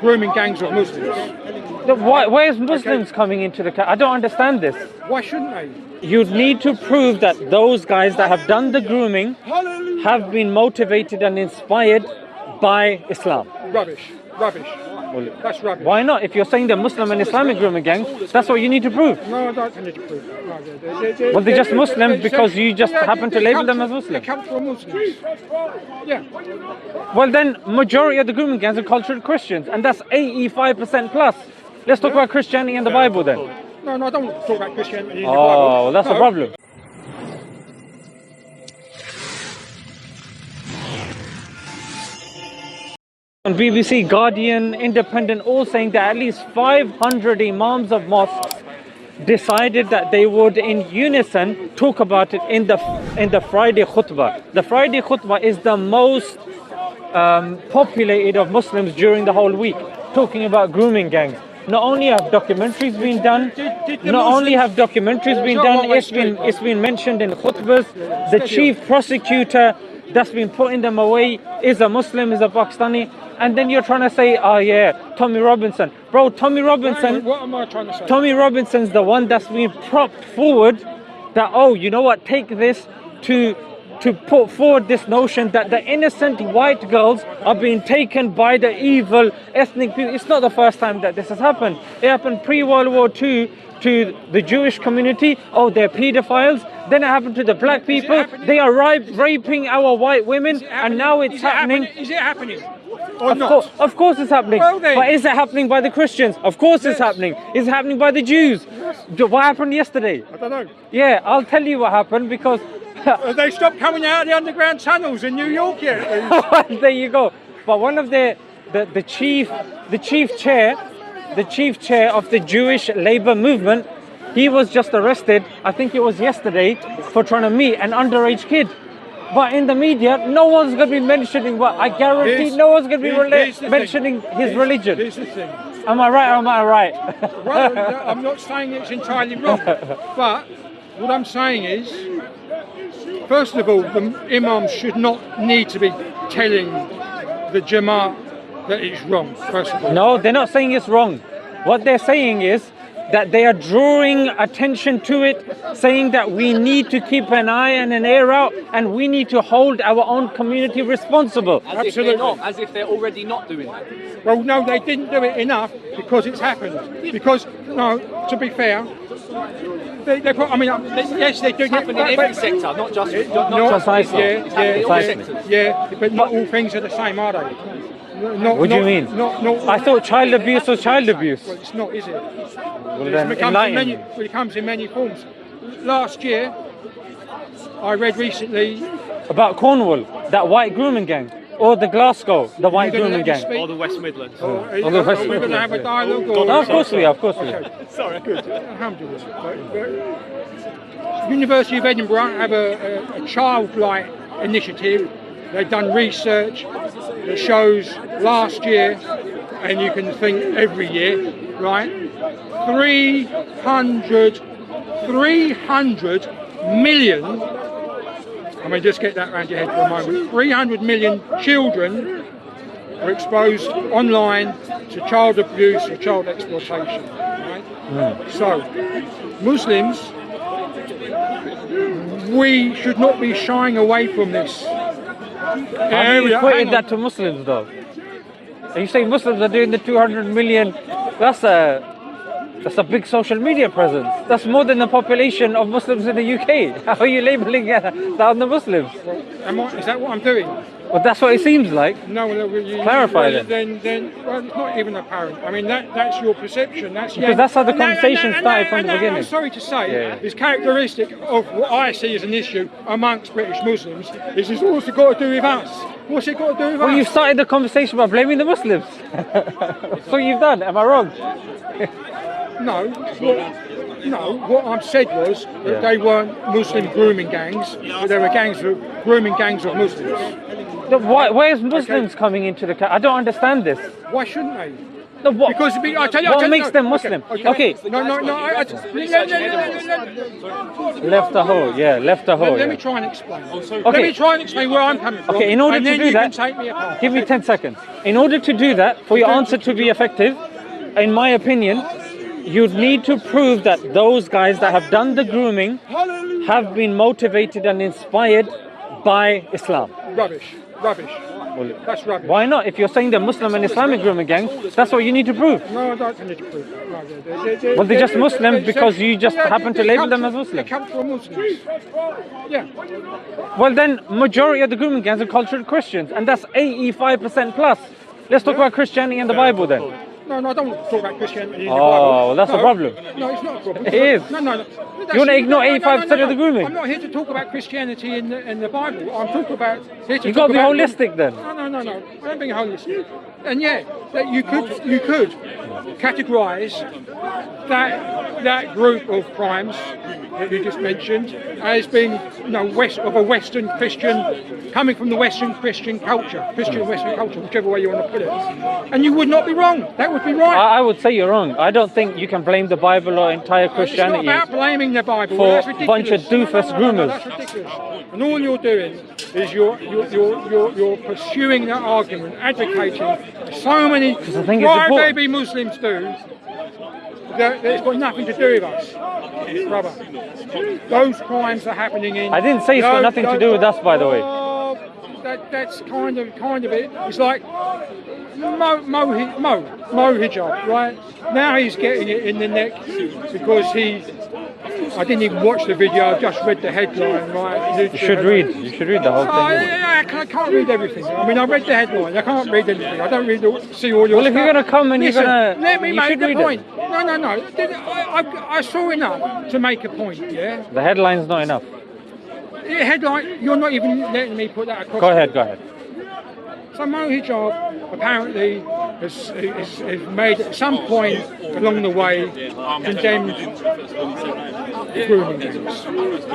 grooming gangs of Muslims. Why is Muslims coming into the... I don't understand this. Why shouldn't they? You'd need to prove that those guys that have done the grooming have been motivated and inspired by Islam. Rubbish. That's rubbish. Why not? If you're saying they're Muslim and Islamic grooming gangs, that's what you need to prove. No, I don't need to prove it. No, well, they're just Muslims because you just happen to label them as Muslims. They're cultural Muslims. Yeah. Well, then, majority of the grooming gangs are cultural Christians, and that's 85% plus. Let's talk about Christianity and the Bible then. No, I don't want to talk about Christianity and the Bible. Bible. Well, that's a problem. On BBC, Guardian, Independent, all saying that at least 500 imams of mosques decided that they would in unison talk about it in the Friday khutbah. The Friday khutbah is the most populated of Muslims during the whole week, talking about grooming gangs. Not only have documentaries been done, it's been mentioned in khutbahs. The chief prosecutor that's been putting them away is a Muslim, is a Pakistani. And then you're trying to say, oh yeah, Tommy Robinson. Bro, Tommy Robinson... What am I trying to say? Tommy Robinson's the one that's been propped forward that, oh, you know what, take this to put forward this notion that the innocent white girls are being taken by the evil ethnic people. It's not the first time that this has happened. It happened pre-World War II to the Jewish community. Oh, they're pedophiles. Then it happened to the black people. They are raping our white women. And now it's happening. Is it happening? Or not? Of course it's happening. Well, then. But is it happening by the Christians? Of course it's happening. Is it happening by the Jews? What happened yesterday? I don't know. Yeah, I'll tell you what happened because... they stopped coming out of the underground tunnels in New York yet. There you go. But one of the chief chair of the Jewish labor movement, he was just arrested, I think it was yesterday, for trying to meet an underage kid. But in the media, no one's going to be mentioning what I guarantee. No one's going to be mentioning his religion. Here's the thing. Am I right or am I right? Well, I'm not saying it's entirely wrong, but what I'm saying is, first of all, the imams should not need to be telling the Jamaat that it's wrong, first of all. No, they're not saying it's wrong. What they're saying is that they are drawing attention to it, saying that we need to keep an eye and an ear out, and we need to hold our own community responsible. Absolutely. As if they're already not doing that. Well, no, they didn't do it enough because it's happened. Because, no, to be fair, they put, I mean, yes, they do happen in every sector, not just Islam. Yeah, but not all things are the same, are they? What do you mean? I thought child abuse was child abuse. Well, it's not, is it? It comes in many forms. Last year, I read recently about Cornwall, that white grooming gang, or the Glasgow, the white grooming gang, or the West Midlands. Are we going to have a dialogue? No, of course we are. Okay. Sorry, good. Alhamdulillah. University of Edinburgh have a childlike initiative. They've done research that shows last year, and you can think every year, right? 300 million, I mean, just get that around your head for a moment, 300 million children are exposed online to child abuse or child exploitation, right? So, Muslims, we should not be shying away from this. Have you equated that to Muslims though? Are you saying Muslims are doing the 200 million? That's a big social media presence. That's more than the population of Muslims in the UK. How are you labelling that on the Muslims? Is that what I'm doing? Well, that's what it seems like. No, clarify then. Well, it's not even apparent. I mean, that's your perception. Because that's how the conversation started from the beginning. I'm sorry to say, it's characteristic of what I see as an issue amongst British Muslims. Is this also got to do with us? What's it got to do with us? Well, you've started the conversation by blaming the Muslims. That's what you've done. Am I wrong? No, what I've said was that they weren't Muslim grooming gangs, but they were grooming gangs of Muslims. Why is Muslims coming into the I don't understand this. Why shouldn't they? Because I tell you, what makes them Muslim? Okay. No. Left a hole. Yeah, left a hole. Let me try and explain. Okay. Let me try and explain where I'm coming from. Okay, in order and to then do you that, can take me apart. give me 10 seconds. In order to do that, for your answer to be effective, in my opinion, you'd need to prove that those guys that have done the grooming have been motivated and inspired by Islam. Rubbish. That's rubbish. Why not? If you're saying they're Muslim and Islamic grooming gangs, that's what you need to prove. No, I don't need to prove that. No, Well, they're just Muslim because you just happen to label them as Muslim. They come from Muslims. Yeah. Well, then, majority of the grooming gangs are cultural Christians, and that's 85% plus. Let's talk about Christianity and the Bible then. No, I don't want to talk about Christianity in the Oh, Bible. well, that's a problem. No, it's not a problem. It is. No. You want to ignore 85% of the grooming? I'm not here to talk about Christianity in the Bible. I'm talking about here to You've talk got to be about holistic then. No. I don't being holistic. And yeah, that you could categorise that group of crimes that you just mentioned as being of a Western Christian, coming from the Western Christian culture, Christian Western culture, whichever way you want to put it. And you would not be wrong. That would be right. I would say you're wrong. I don't think you can blame the Bible or entire Christianity. It's not about blaming the Bible. For That's ridiculous. a bunch of doofus groomers. That's ridiculous. And all you're doing is you're pursuing that argument, advocating so many crybaby Muslims do. That it's got nothing to do with us, brother. Those crimes are happening in. I didn't say it's got nothing to do with us, by the way. That's kind of it. It's like Mo hijab, right? Now he's getting it in the neck because I didn't even watch the video. I just read the headline, right? You should read the whole thing. I can't read everything. I mean, I read the headline. I can't read anything. I don't see all your Well, if you're going to come and Listen, you're going to... let me you make should the read point. it. No. I saw enough to make a point, yeah? The headline's not enough. The headline, you're not even letting me put that across. Go ahead. So Mo hijab apparently has made at some point along the way condemned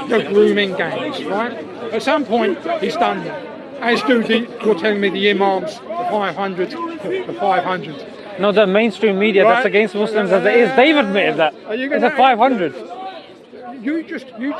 the grooming gangs, right? At some point he's done that. As do you're telling me the imams, the 500. No, the mainstream media that's against Muslims as it is, they've admitted that. It's a 500. You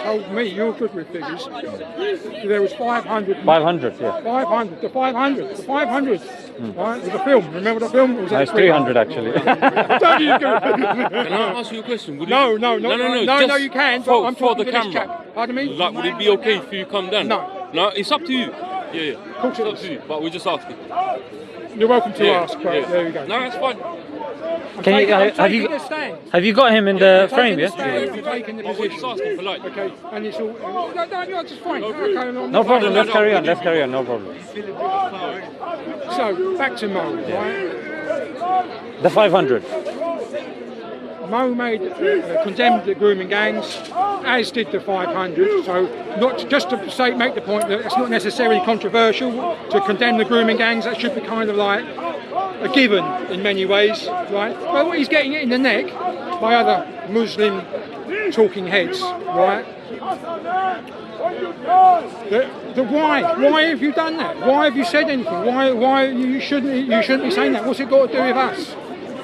told me you're good with figures. There was 500. 500, yeah. 500. The 500. Right? It was a film. Remember the film? It was It's 300 actually. Don't you do it. Can I ask you a question? No, just you can. For, but I'm for talking the to this camera. chap. Pardon me? Like, would it be okay if you come down? No, it's up to you. Yeah. Of course It's up to you. But we're just asking. You're welcome to ask. But there you go. No, it's fine. Have you got him in the frame? Yeah. I'm taking the But we're just position. asking for like. Okay, and it's all. No, just fine. No problem. Let's carry on. No problem. So back to Mo, right? The 500. Mo condemned the grooming gangs, as did the 500. So, not just to make the point that it's not necessarily controversial to condemn the grooming gangs. That should be kind of like a given in many ways, right? But he's getting it in the neck by other Muslim talking heads, right? Why have you done that? Why have you said anything? Why you shouldn't be saying that? What's it got to do with us?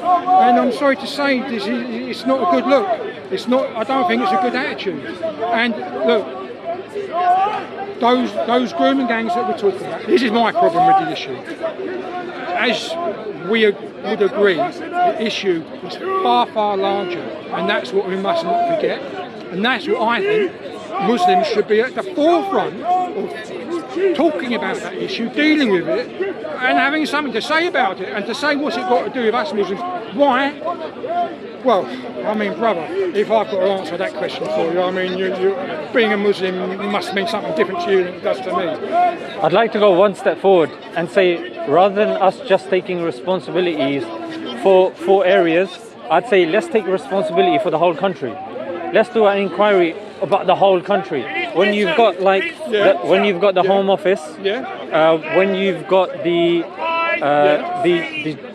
And I'm sorry to say, it's not a good look. It's not. I don't think it's a good attitude. And look, those grooming gangs that we're talking about. This is my problem with the issue. As we would agree, the issue is far larger, and that's what we must not forget. And that's what I think Muslims should be at the forefront of talking about that issue, dealing with it, and having something to say about it, and to say what's it got to do with us Muslims. Why? Well, I mean, brother, if I've got to answer that question for you, I mean, you being a Muslim must mean something different to you than it does to me. I'd like to go one step forward and say, rather than us just taking responsibilities for 4 areas, I'd say let's take responsibility for the whole country. Let's do an inquiry about the whole country. When you've got when you've got the Home Office, when you've got the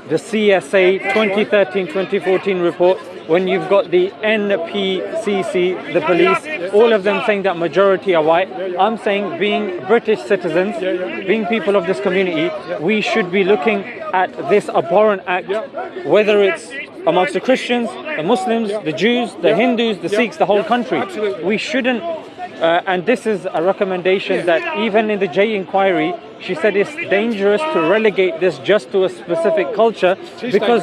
CSA 2013-2014 report, when you've got the NPCC, the police, all of them saying that majority are white. I'm saying, being British citizens, being people of this community, we should be looking at this abhorrent act, whether it's amongst the Christians, the Muslims, the Jews, the Hindus, the Sikhs, the whole country. We shouldn't, and this is a recommendation that even in the J inquiry, she said it's dangerous to relegate this just to a specific culture, because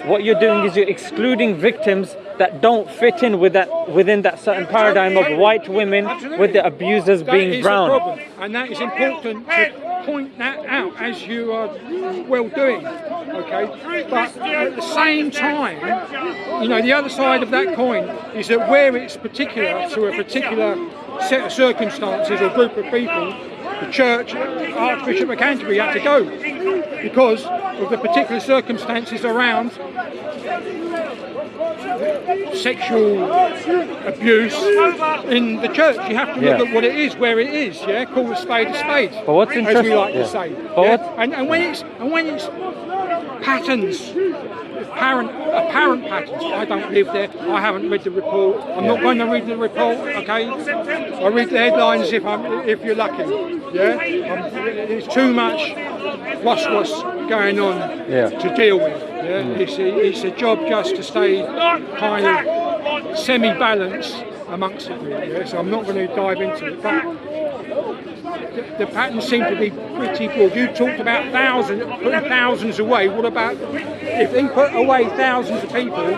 what you're doing is you're excluding victims that don't fit in with that, within that certain paradigm of white women with the abusers being brown. That is a problem, and that is important to point that out, as you are well doing, okay? But at the same time, you know, the other side of that coin is that where it's particular to a particular set of circumstances or group of people, the church, Archbishop of Canterbury had to go because of the particular circumstances around sexual abuse in the church. You have to look at what it is, where it is, call a spade, but what's as we like to say. But and when it's patterns, apparent patterns. I don't live there. I haven't read the report. I'm not going to read the report. Okay, I read the headlines if you're lucky. There's too much what's going on to deal with. It's a job just to stay kind of semi-balanced amongst it. So I'm not going to dive into it. But the patterns seem to be pretty good. You talked about putting thousands away. What about if they put away thousands of people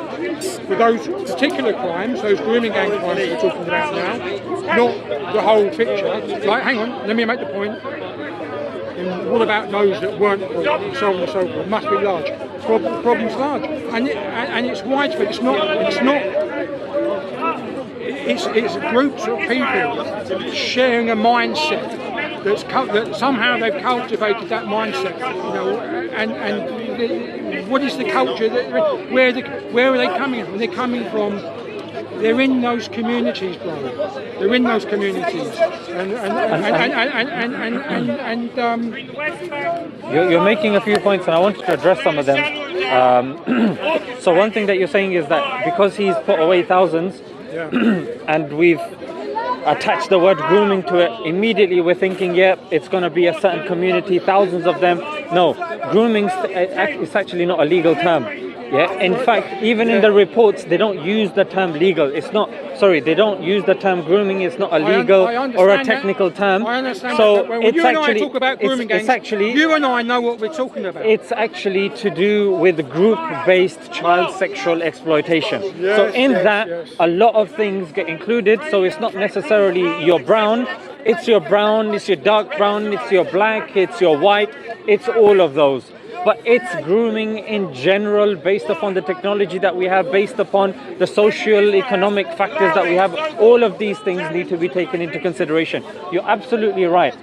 for those particular crimes, those grooming gang crimes that we're talking about now, not the whole picture? Like, hang on, let me make the point. And what about those that weren't, so on and so forth? Must be large. Problem's large, and it's widespread. It's groups of people sharing a mindset that somehow they've cultivated that mindset, you know. And what is the culture? Where are they coming from? They're coming from. They're in those communities, bro. They're in those communities, You're making a few points, and I wanted to address some of them. So one thing that you're saying is that because he's put away thousands, and we've attached the word grooming to it, immediately we're thinking, it's going to be a certain community, thousands of them. No, grooming is actually not a legal term. In fact, even in the reports, they don't use the term legal. They don't use the term grooming. It's not a legal or a technical term. I understand so that. It's you and actually, I talk about grooming gangs. You and I know what we're talking about. It's actually to do with group-based child sexual exploitation. A lot of things get included. So it's not necessarily your brown. It's your brown, it's your dark brown, it's your black, it's your white. It's all of those. But it's grooming in general, based upon the technology that we have, based upon the socio-economic factors that we have. All of these things need to be taken into consideration. You're absolutely right.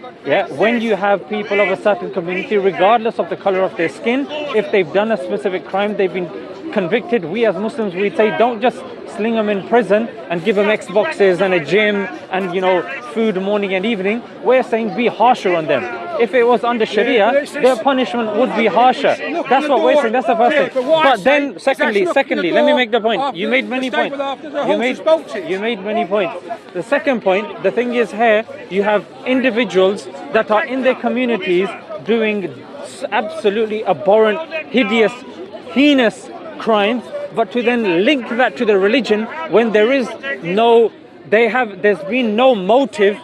When you have people of a certain community, regardless of the color of their skin, if they've done a specific crime, they've been convicted, we as Muslims, we'd say, don't just sling them in prison and give them Xboxes and a gym and, you know, food morning and evening. We're saying be harsher on them. If it was under Sharia, their punishment would be harsher. That's what we're saying. That's the first thing. But then, secondly, let me make the point. You made many points. You made many points. The second point, the thing is here, you have individuals that are in their communities doing absolutely abhorrent, hideous, heinous crimes, but to then link that to the religion when there's been no motive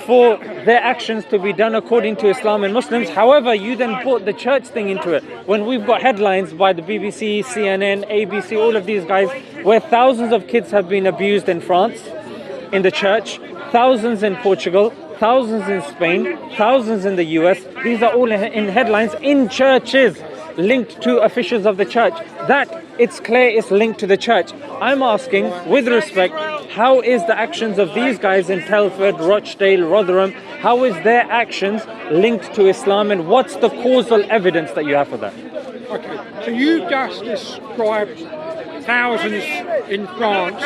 for their actions to be done according to Islam and Muslims. However, you then put the church thing into it. When we've got headlines by the BBC, CNN, ABC, all of these guys, where thousands of kids have been abused in France, in the church, thousands in Portugal, thousands in Spain, thousands in the US. These are all in headlines in churches, linked to officials of the church. That, it's clear, it's linked to the church. I'm asking, with respect, how is the actions of these guys in Telford, Rochdale, Rotherham, how is their actions linked to Islam, and what's the causal evidence that you have for that? Okay, so you just described thousands in France,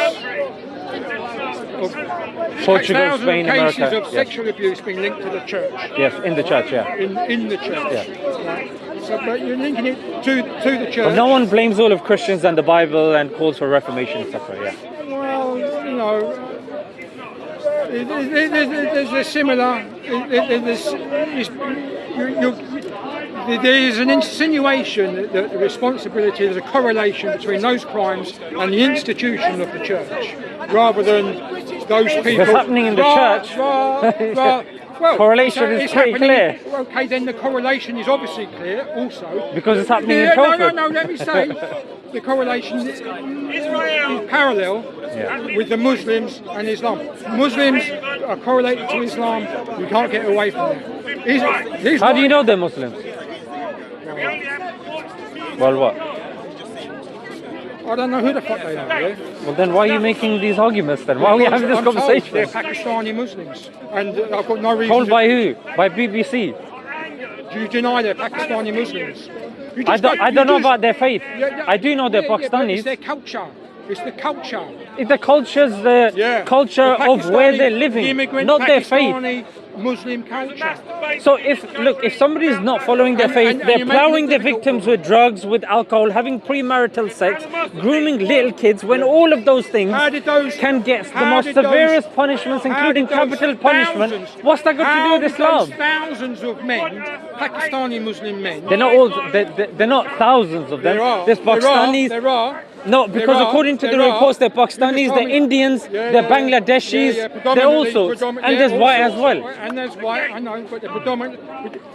Portugal, Spain, cases America, of sexual abuse being linked to the church. Yes, in the church, In the church. Yeah. Right. So, but you're linking it to the church. But no one blames all of Christians and the Bible and calls for reformation, etc. Yeah. Well, you know, there's a similar. There's an insinuation that the responsibility, there's a correlation between those crimes and the institution of the church, rather than those people. What's happening in the church? Well, correlation is pretty clear. Okay, then the correlation is obviously clear also. Because it's happening in Telford. No, let me say. The correlation is parallel with the Muslims and Islam. Muslims are correlated to Islam. You can't get away from that. How do you know they're Muslims? Well, what? I don't know who the fuck they are. Yeah? Well, then why are you making these arguments then? Why are we having this I'm told conversation? they're Pakistani Muslims, and I've got no reason. Told by who? By BBC? Do you deny they're Pakistani Muslims? I don't know about their faith. I do know they're But Pakistanis. it's their culture. It's the culture. The culture's the culture of where they're living, immigrant, not their faith. Pakistani Muslim culture. So if somebody's not following their faith, they're plowing their victims with drugs, with alcohol, having premarital sex, grooming little kids, when all of those things can get the most severest punishments, including capital punishment. What's that got to do with Islam? Thousands of men, Pakistani Muslim men. They're not all. They're not thousands of them. There's Pakistanis. There are. No, because according to the reports, they're Pakistanis, they're Indians, they're Bangladeshis, they're all sorts, and there's white as well. And there's white, I know, but they're predominant.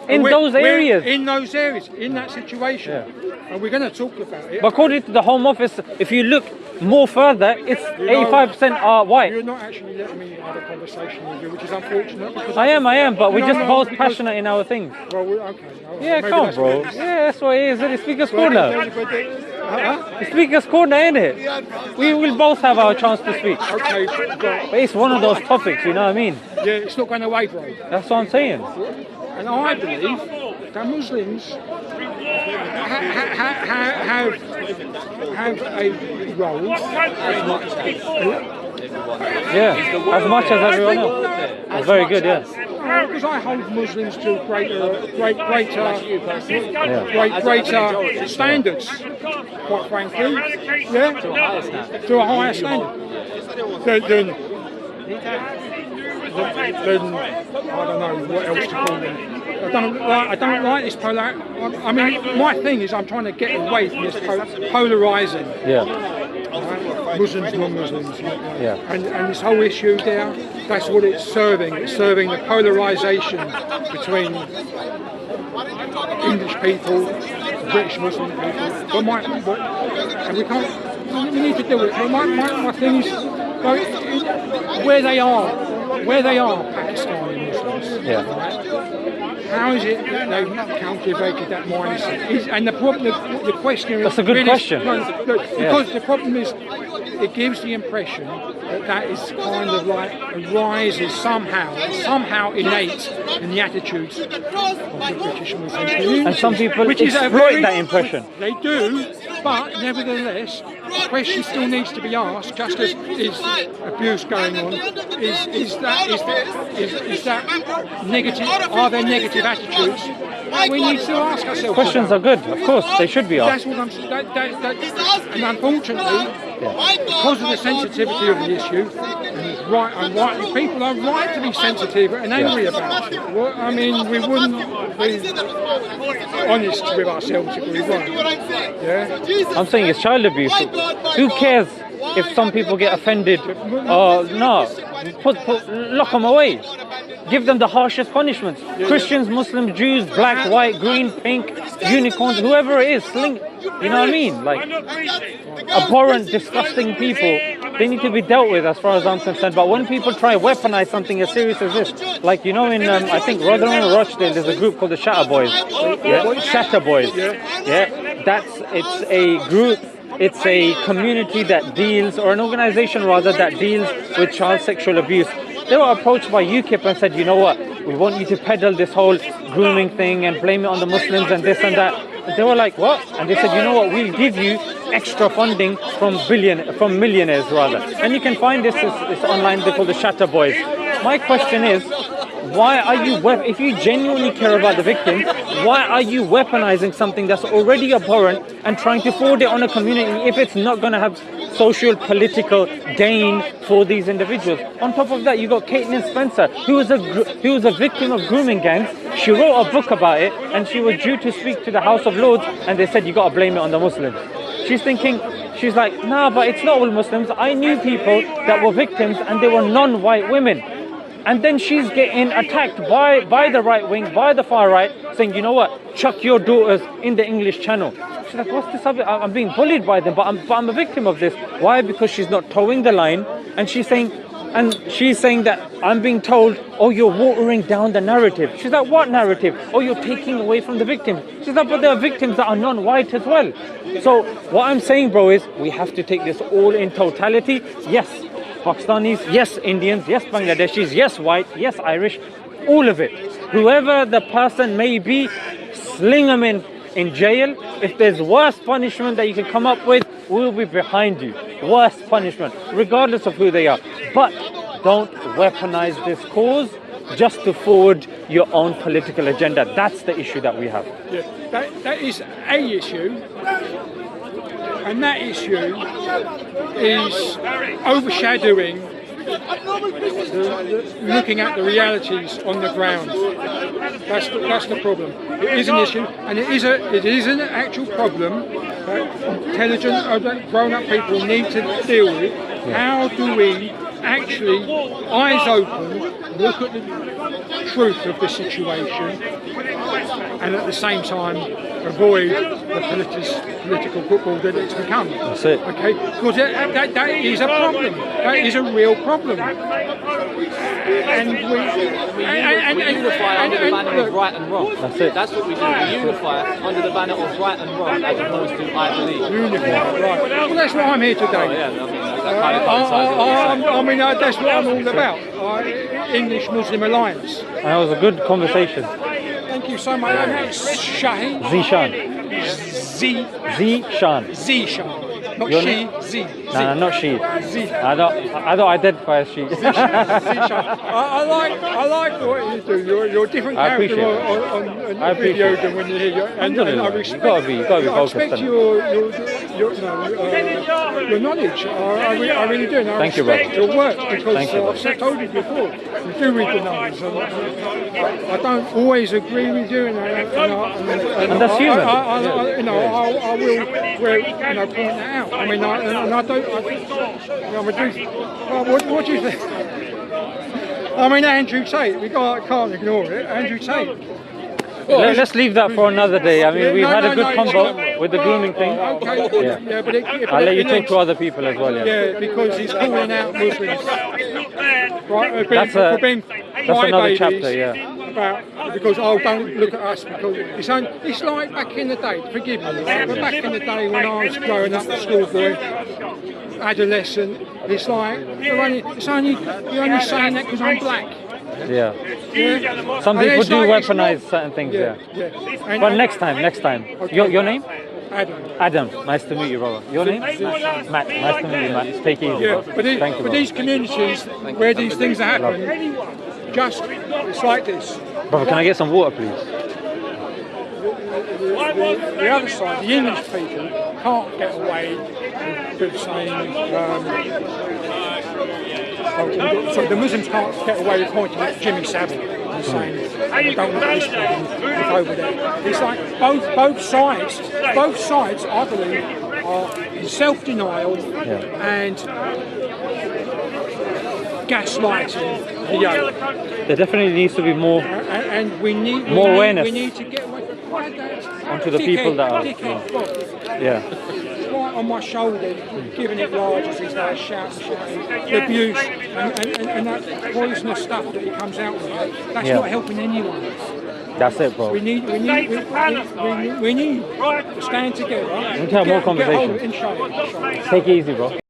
In those areas. In those areas, in that situation. And we're going to talk about it. But according to the Home Office, if you look more further, it's 85% are white. You're not actually letting me have a conversation with you, which is unfortunate. Because I am, but we're just both passionate in our things. Well, okay. Yeah, come on, bro. Yeah, that's what it is. It's Speaker's Corner. It's Speaker's Corner, ain't it? We will both have our chance to speak. Okay, but it's one of those topics, you know what I mean? Yeah, it's not going away, bro. That's what I'm saying. And I believe that Muslims have a role as much as everyone else. That's very good, yeah. Because I hold Muslims to greater standards, quite frankly. Yeah, to a higher standard. Then I don't know what else to call them. I don't like this polar. I mean, my thing is I'm trying to get away from this polarizing. Yeah. Muslims, non-Muslims. Yeah. And this whole issue there, that's what it's serving. It's serving the polarization between English people, British Muslim people. And we can't. We need to do it. But my thing is, where they are Pakistani Muslims. Yeah. How is it that they've cultivated that mindset? And the question is... That's a good question. Because the problem is, it gives the impression that is kind of like arises somehow innate in the attitudes of the British Muslims. And some people exploit that impression. They do, but nevertheless, the question still needs to be asked, just as is abuse going on, is that negative, are there negative attitudes? We need to ask ourselves. Questions are good, of course, they should be asked. That's what I'm saying. And unfortunately, because of the sensitivity of the issue, people are right to be sensitive and angry about it. Well, I mean, we wouldn't be honest with ourselves if we weren't. Yeah? I'm saying it's child abuse. Who cares if some people get offended? No, lock them away. Give them the harshest punishments. Christians, Muslims, Jews, black, white, green, pink, unicorns, whoever it is, you know what I mean? Like, abhorrent, disgusting people, they need to be dealt with as far as I'm concerned. But when people try to weaponize something as serious as this, like, you know, in, I think, Rotherham or Rochdale, there's a group called the Shatter Boys. Yeah? Shatter Boys. Yeah? It's a group, it's a community that deals, or an organization rather, that deals with child sexual abuse. They were approached by UKIP and said, you know what, we want you to peddle this whole grooming thing and blame it on the Muslims and this and that. And they were like, what? And they said, you know what, we'll give you extra funding from millionaires rather. And you can find this online, they call the Shatter Boys. My question is, why are you, if you genuinely care about the victims, why are you weaponizing something that's already abhorrent and trying to forward it on a community if it's not going to have social, political gain for these individuals? On top of that, you got Caitlin Spencer, who was a victim of grooming gangs. She wrote a book about it, and she was due to speak to the House of Lords, and they said, you got to blame it on the Muslims. She's like, nah, but it's not all Muslims. I knew people that were victims, and they were non-white women. And then she's getting attacked by the right wing, by the far right, saying, you know what, chuck your daughters in the English Channel. She's like, what's this? I'm being bullied by them, but I'm a victim of this. Why? Because she's not towing the line, and she's saying that I'm being told, oh, you're watering down the narrative. She's like, what narrative? Oh, you're taking away from the victims. She's like, but there are victims that are non-white as well. So what I'm saying, bro, is we have to take this all in totality. Yes, Pakistanis, yes, Indians, yes, Bangladeshis, yes, white, yes, Irish, all of it. Whoever the person may be, sling them in jail. If there's worse punishment that you can come up with, we'll be behind you. Worst punishment, regardless of who they are. But don't weaponize this cause just to forward your own political agenda. That's the issue that we have. Yeah, that is a issue, and that issue is overshadowing looking at the realities on the ground. That's the problem. It is an issue, and it is an actual problem that intelligent, grown-up people need to deal with. How do we actually, eyes open, look at the truth of the situation, and at the same time avoid the political football that it's become? That's it. Okay, because that is a problem. That is a real problem. And we unify under the banner of right and wrong. That's it. That's what we do. We unify under the banner of right and wrong, as opposed to I believe. Unify, right. Well, that's what I'm here today. Oh, yeah, I mean, that kind of coincides. That's what I'm all about. English Muslim Alliance. And that was a good conversation. Thank you so much. And that's Shaheen. Zishan. Zishan. Not Your she, name? Z. No, not she. Z. I don't identify as she. Zishan. I like what you do. You're a different I character appreciate it. on I the video appreciate it. than when you hear your. And I Alhamdulillah. respect. You gotta be I focused respect on it. your knowledge. I really do. And I Thank you, brother. respect your work because Thank you, I've told you before. You do read the numbers. I don't always agree with you, and that's human. I will point that out. I mean, I don't. What do you think? I mean, Andrew Tate. We can't ignore it. Andrew Tate. Let's leave that for another day. I mean, we've had a good convo with the grooming thing. Okay. Yeah, but I'll let you talk to other people as well. Yeah, because he's calling out Muslims. Right, That's another chapter. Yeah. Because don't look at us, because it's like back in the day, forgive me, right? But back in the day when I was growing up, schoolboy, adolescent, it's like you're only saying that because I'm black. Yeah. Some And people it's do like, weaponize certain things. Yeah. And, But next time. Okay. Your name? Adam. Adam. Nice to meet you, brother. Your name? Matt. Nice to meet you, Matt. Take it easy. Yeah, bro. but Thank you, for bro. these communities where these things are happening, it's like this. Brother, can I get some water, please? The other side, the English people, can't get away with saying, so the Muslims can't get away with pointing at Jimmy Savile and saying, don't look at this one, look over there. It's like both sides, I believe, are in self-denial and gaslighting the yoke. There definitely needs to be more And we need awareness. We need to get away onto the people that are. Yeah. Right on my shoulder, giving it large as he's there, shouting, the abuse, and that poisonous stuff that he comes out with. That's not helping anyone. That's it, bro. We need to stand together. We need to have more conversations. Inshallah. Take it easy, bro.